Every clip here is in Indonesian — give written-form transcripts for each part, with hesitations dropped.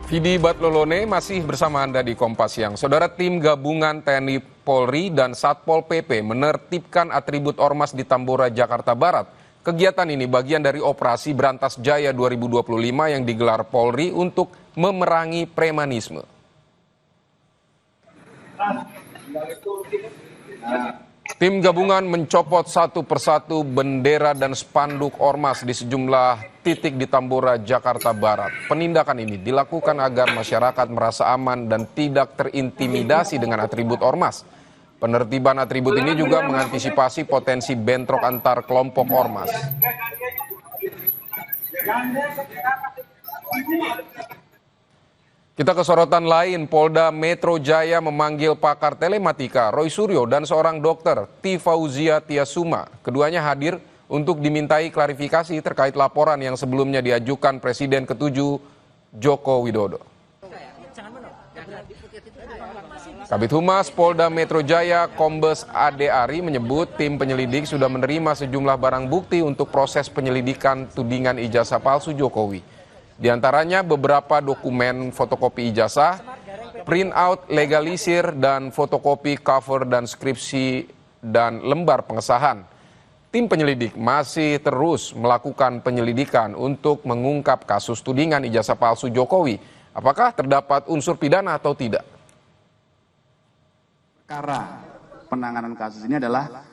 Vidi Batlolone masih bersama Anda di Kompas Siang. Saudara, tim gabungan TNI Polri dan Satpol PP menertibkan atribut ormas di Tambora, Jakarta Barat. Kegiatan ini bagian dari operasi Berantas Jaya 2025 yang digelar Polri untuk memerangi premanisme. Tim gabungan mencopot satu persatu bendera dan spanduk ormas di sejumlah titik di Tambora, Jakarta Barat. Penindakan ini dilakukan agar masyarakat merasa aman dan tidak terintimidasi dengan atribut ormas. Penertiban atribut ini juga mengantisipasi potensi bentrok antar kelompok ormas. Kita ke sorotan lain, Polda Metro Jaya memanggil pakar telematika Roy Suryo dan seorang dokter, T. Fauzia Tiasuma. Keduanya hadir untuk dimintai klarifikasi terkait laporan yang sebelumnya diajukan Presiden ke-7 Joko Widodo. Kabid Humas Polda Metro Jaya, Kombes Ade Ari menyebut tim penyelidik sudah menerima sejumlah barang bukti untuk proses penyelidikan tudingan ijazah palsu Jokowi. Di antaranya beberapa dokumen fotokopi ijazah, print-out legalisir, dan fotokopi cover dan skripsi dan lembar pengesahan. Tim penyelidik masih terus melakukan penyelidikan untuk mengungkap kasus tudingan ijazah palsu Jokowi. Apakah terdapat unsur pidana atau tidak? Perkara penanganan kasus ini adalah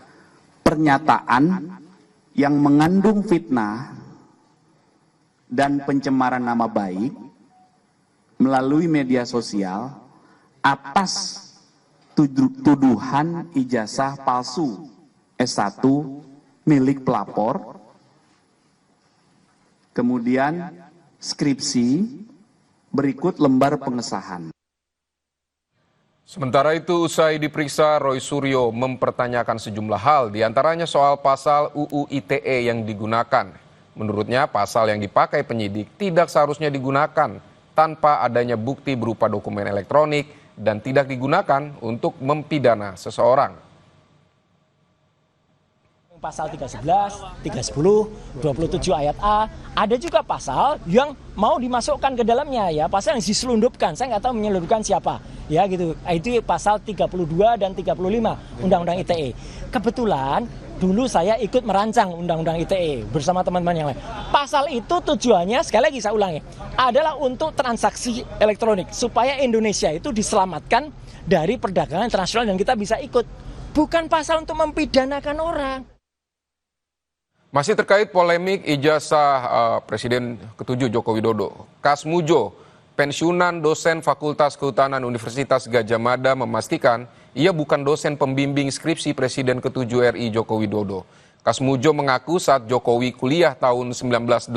pernyataan yang mengandung fitnah dan pencemaran nama baik melalui media sosial atas tuduhan ijazah palsu S1 milik pelapor, kemudian skripsi, berikut lembar pengesahan. Sementara itu, usai diperiksa, Roy Suryo mempertanyakan sejumlah hal, diantaranya soal pasal UU ITE yang digunakan. Menurutnya, pasal yang dipakai penyidik tidak seharusnya digunakan tanpa adanya bukti berupa dokumen elektronik dan tidak digunakan untuk mempidana seseorang. Pasal 311, 310, 27 ayat A, ada juga pasal yang mau dimasukkan ke dalamnya ya, pasal yang diselundupkan, saya nggak tahu menyelundupkan siapa, ya gitu. Itu pasal 32 dan 35 Undang-Undang ITE. Kebetulan dulu saya ikut merancang Undang-Undang ITE bersama teman-teman yang lain. Pasal itu tujuannya, sekali lagi saya ulangi, adalah untuk transaksi elektronik supaya Indonesia itu diselamatkan dari perdagangan internasional dan kita bisa ikut. Bukan pasal untuk mempidanakan orang. Masih terkait polemik ijazah Presiden ke-7 Joko Widodo, Kasmujo, pensiunan dosen Fakultas Kehutanan Universitas Gadjah Mada memastikan ia bukan dosen pembimbing skripsi Presiden ke-7 RI Joko Widodo. Kasmujo mengaku saat Jokowi kuliah tahun 1980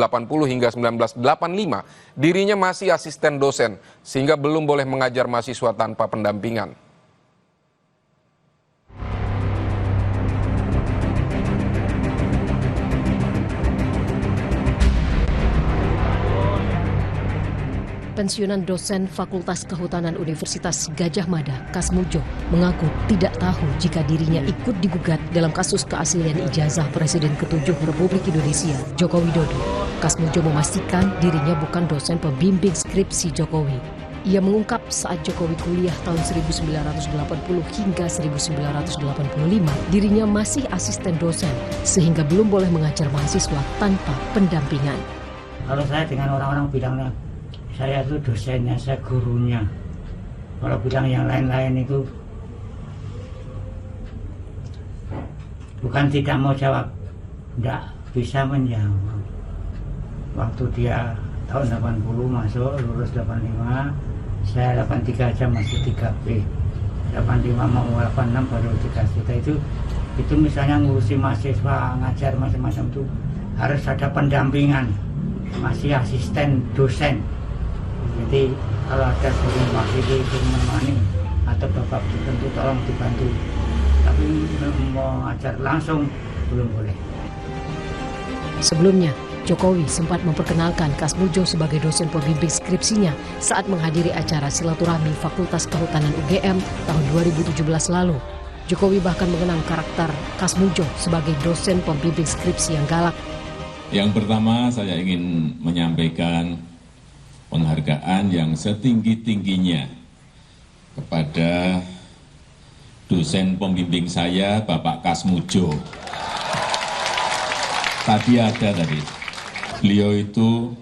hingga 1985, dirinya masih asisten dosen sehingga belum boleh mengajar mahasiswa tanpa pendampingan. Pensiunan dosen Fakultas Kehutanan Universitas Gadjah Mada, Kasmujo, mengaku tidak tahu jika dirinya ikut digugat dalam kasus keaslian ijazah Presiden ke-7 Republik Indonesia, Joko Widodo. Kasmujo memastikan dirinya bukan dosen pembimbing skripsi Jokowi. Ia mengungkap saat Jokowi kuliah tahun 1980 hingga 1985, dirinya masih asisten dosen, sehingga belum boleh mengajar mahasiswa tanpa pendampingan. Kalau saya dengan orang-orang bilangnya, saya itu dosennya, saya gurunya. Kalau bilang yang lain-lain itu bukan tidak mau jawab, tidak bisa menjawab. Waktu dia tahun 80 masuk, lulus 85, saya 83 aja masih 3B. 85 mau 86 baru dikasih. Itu misalnya ngurusi mahasiswa, ngajar macam-macam itu harus ada pendampingan, masih asisten dosen. Jadi kalau ada guru wakili, guru menemani atau bapak tertentu tolong dibantu. Tapi mau ngajar langsung belum boleh. Sebelumnya, Jokowi sempat memperkenalkan Kasmujo sebagai dosen pembimbing skripsinya saat menghadiri acara silaturahmi Fakultas Kehutanan UGM tahun 2017 lalu. Jokowi bahkan mengenang karakter Kasmujo sebagai dosen pembimbing skripsi yang galak. Yang pertama saya ingin menyampaikan penghargaan yang setinggi-tingginya kepada dosen pembimbing saya, Bapak Kasmujo. Tadi ada tadi, beliau itu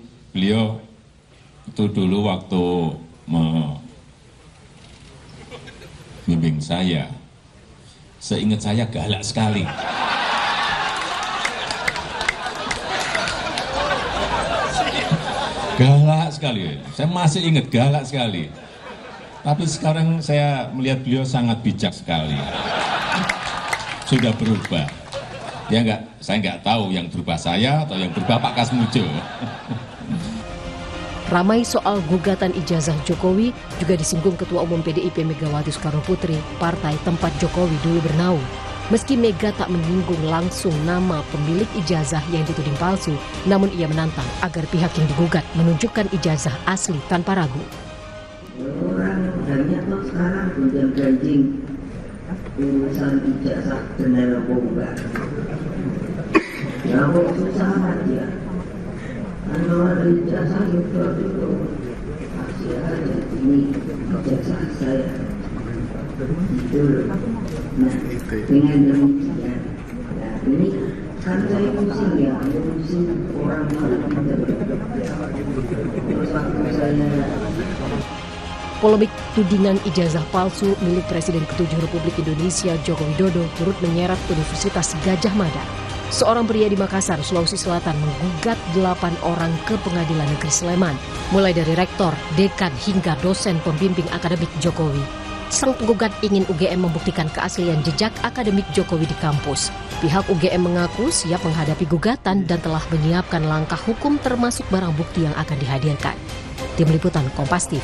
dulu waktu membimbing saya, seingat saya galak sekali. Galak sekali, saya masih ingat galak sekali. Tapi sekarang saya melihat beliau sangat bijak sekali. Sudah berubah. Ya enggak, saya nggak tahu yang berubah saya atau yang berubah Pak Kasmujo. Ramai soal gugatan ijazah Jokowi juga disinggung Ketua Umum PDIP Megawati Soekarnoputri, partai tempat Jokowi dulu bernaung. Meski Mega tak menyinggung langsung nama pemilik ijazah yang dituding palsu, namun ia menantang agar pihak yang digugat menunjukkan ijazah asli tanpa ragu. Orang banyak kok sekarang gonjang-ganjing urusan ijazah benar apa enggak. Ya kok susah aja. Kalau ada ijazah itu kasih aja ini ijazah saya. Itu loh. Nah, dengan demikian, nah ini kan saya pusing ya, pusing orang terus waktu saya. Polemik tudingan ijazah palsu milik Presiden ke-7 Republik Indonesia Joko Widodo turut menyeret Universitas Gadjah Mada. Seorang pria di Makassar, Sulawesi Selatan menggugat 8 orang ke Pengadilan Negeri Sleman, mulai dari rektor, dekan hingga dosen pembimbing akademik Jokowi. Sang penggugat ingin UGM membuktikan keaslian jejak akademik Jokowi di kampus. Pihak UGM mengaku siap menghadapi gugatan dan telah menyiapkan langkah hukum termasuk barang bukti yang akan dihadirkan. Tim Liputan Kompas TV.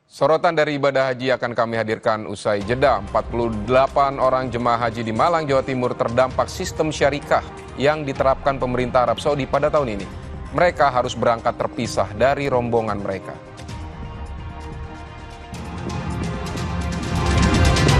Sorotan dari ibadah haji akan kami hadirkan usai jeda. 48 orang jemaah haji di Malang, Jawa Timur terdampak sistem syarikah yang diterapkan pemerintah Arab Saudi pada tahun ini. Mereka harus berangkat terpisah dari rombongan mereka.